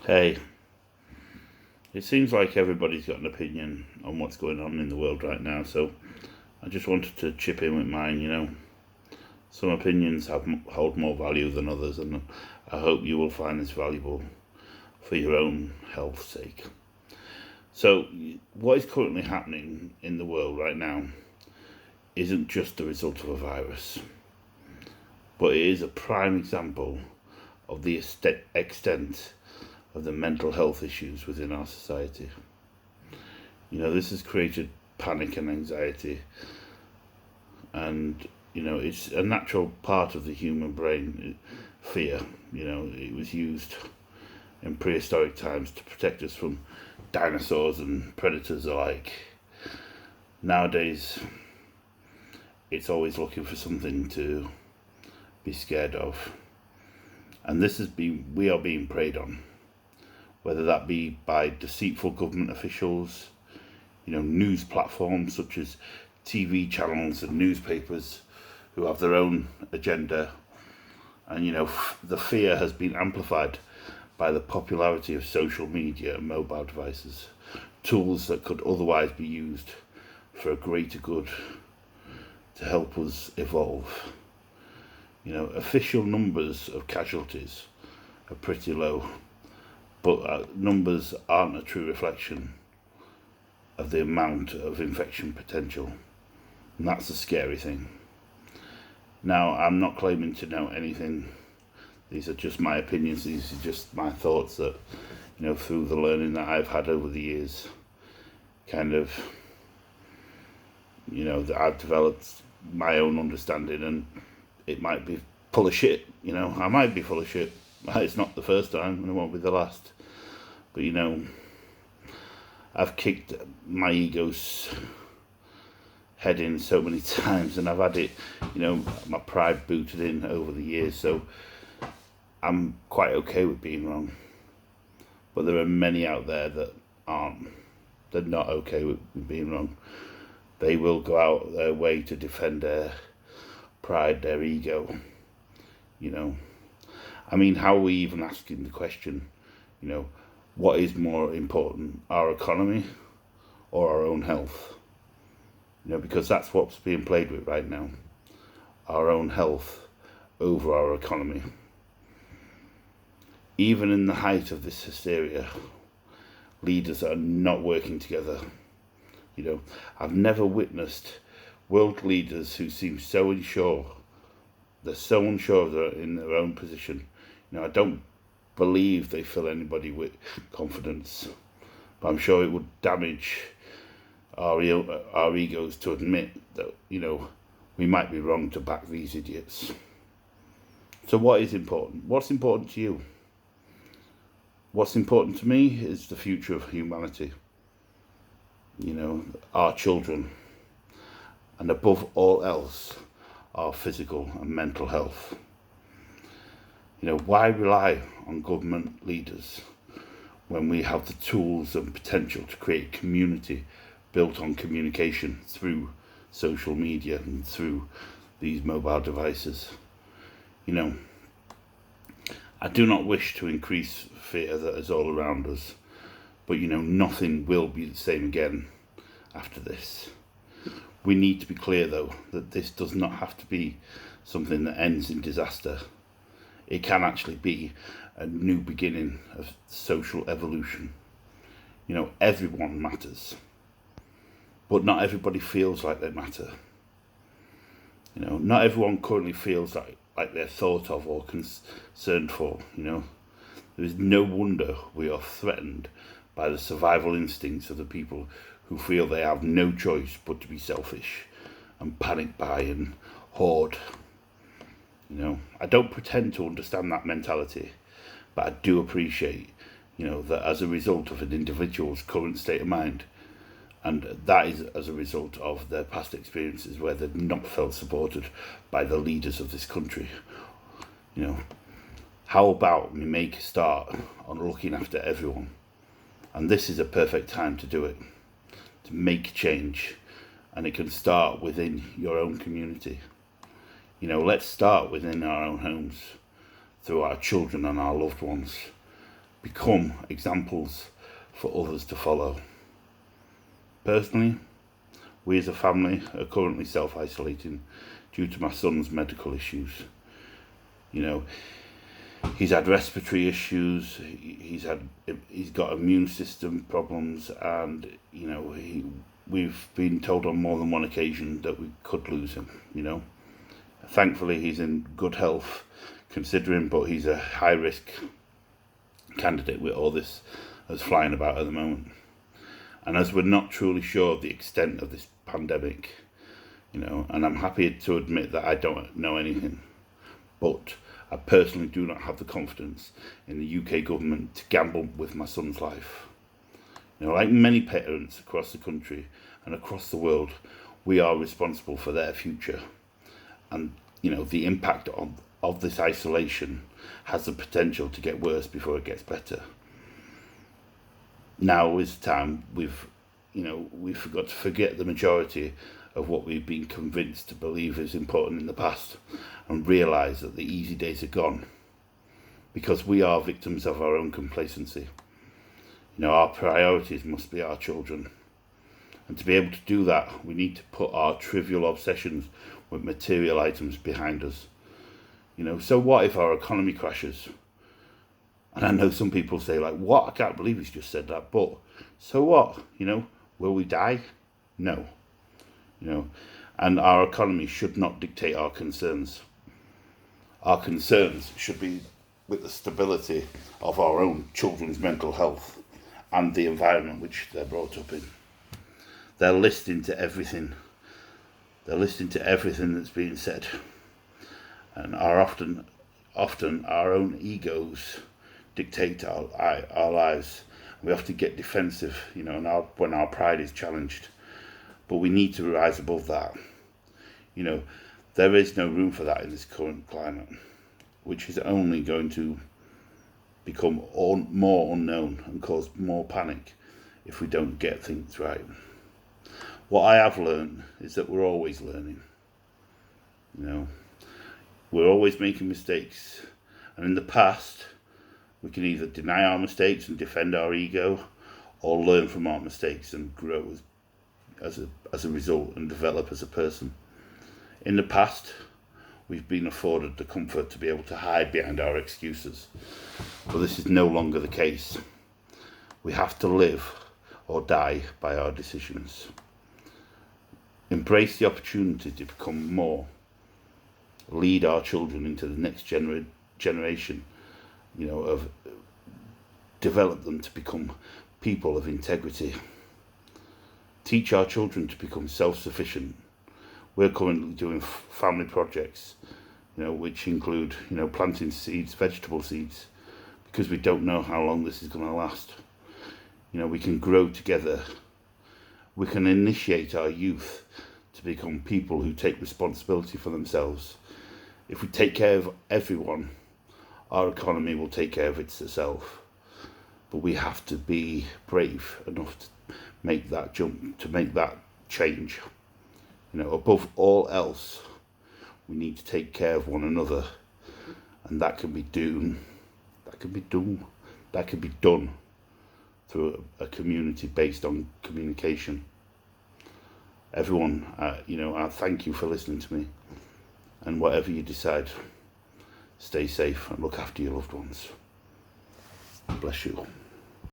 Hey, it seems like everybody's got an opinion on what's going on in the world right now, so I just wanted to chip in with mine. Some opinions hold more value than others, and I hope you will find this valuable for your own health's sake. So, what is currently happening in the world right now isn't just the result of a virus, but it is a prime example of the extent of the mental health issues within our society. This has created panic and anxiety, and it's a natural part of the human brain. Fear, it was used in prehistoric times to protect us from dinosaurs and predators alike. Nowadays, it's always looking for something to be scared of, and we are being preyed on, whether that be by deceitful government officials, news platforms such as TV channels and newspapers who have their own agenda. And the fear has been amplified by the popularity of social media and mobile devices, tools that could otherwise be used for a greater good to help us evolve. Official numbers of casualties are pretty low, but numbers aren't a true reflection of the amount of infection potential, and that's a scary thing. Now, I'm not claiming to know anything. These are just my opinions. These are just my thoughts that, through the learning that I've had over the years, that I've developed my own understanding, and it might be full of shit. I might be full of shit. It's not the first time, and it won't be the last. But I've kicked my ego's head in so many times, and I've had it, my pride booted in over the years. So I'm quite okay with being wrong. But there are many out there that aren't. They're not okay with being wrong. They will go out their way to defend their pride, their ego. How are we even asking the question, what is more important, our economy or our own health? Because that's what's being played with right now. Our own health over our economy. Even in the height of this hysteria, leaders are not working together. I've never witnessed world leaders who seem so unsure. They're so unsure in their own position. I don't believe they fill anybody with confidence, but I'm sure it would damage our egos to admit that we might be wrong to back these idiots. So what is important? What's important to you? What's important to me is the future of humanity. Our children, and above all else, our physical and mental health. Why rely on government leaders when we have the tools and potential to create community built on communication through social media and through these mobile devices? I do not wish to increase fear that is all around us, but nothing will be the same again after this. We need to be clear, though, that this does not have to be something that ends in disaster. It can actually be a new beginning of social evolution. Everyone matters, but not everybody feels like they matter. Not everyone currently feels like they're thought of or concerned for. There is no wonder we are threatened by the survival instincts of the people who feel they have no choice but to be selfish and panic buy and hoard. I don't pretend to understand that mentality, but I do appreciate, that as a result of an individual's current state of mind, and that is as a result of their past experiences where they've not felt supported by the leaders of this country. How about we make a start on looking after everyone? And this is a perfect time to do it, to make change, and it can start within your own community. Let's start within our own homes, through our children and our loved ones, become examples for others to follow. Personally, we as a family are currently self-isolating due to my son's medical issues. You know, he's had respiratory issues, he's got immune system problems, and we've been told on more than one occasion that we could lose him. Thankfully he's in good health considering, but he's a high risk candidate with all this that's flying about at the moment. And as we're not truly sure of the extent of this pandemic, and I'm happy to admit that I don't know anything, but I personally do not have the confidence in the UK government to gamble with my son's life. Like many parents across the country and across the world, we are responsible for their future. And, the impact of this isolation has the potential to get worse before it gets better. Now is the time we've got to forget the majority of what we've been convinced to believe is important in the past and realise that the easy days are gone, because we are victims of our own complacency. Our priorities must be our children, and to be able to do that we need to put our trivial obsessions with material items behind us. So what if our economy crashes? And I know some people say, like, what? I can't believe he's just said that. But so what? Will we die? No. And our economy should not dictate our concerns. Our concerns should be with the stability of our own children's mental health and the environment which they're brought up in. They're listening to everything. They're listening to everything that's being said, and are often our own egos dictate our lives. We have to get defensive, when our pride is challenged. But we need to rise above that. There is no room for that in this current climate, which is only going to become more unknown and cause more panic if we don't get things right. What I have learned is that we're always learning. We're always making mistakes, and in the past we can either deny our mistakes and defend our ego, or learn from our mistakes and grow as a result and develop as a person. In the past, we've been afforded the comfort to be able to hide behind our excuses, but this is no longer the case. We have to live or die by our decisions. Embrace the opportunity to become more. Lead our children into the next generation, of develop them to become people of integrity. Teach our children to become self-sufficient. We're currently doing family projects, which include, planting seeds, vegetable seeds, because we don't know how long this is going to last. We can grow together. We can initiate our youth to become people who take responsibility for themselves. If we take care of everyone, our economy will take care of itself. But we have to be brave enough to make that jump, to make that change. Above all else, we need to take care of one another, and that can be done through a community based on communication. Everyone, I thank you for listening to me, and whatever you decide, stay safe and look after your loved ones. Bless you.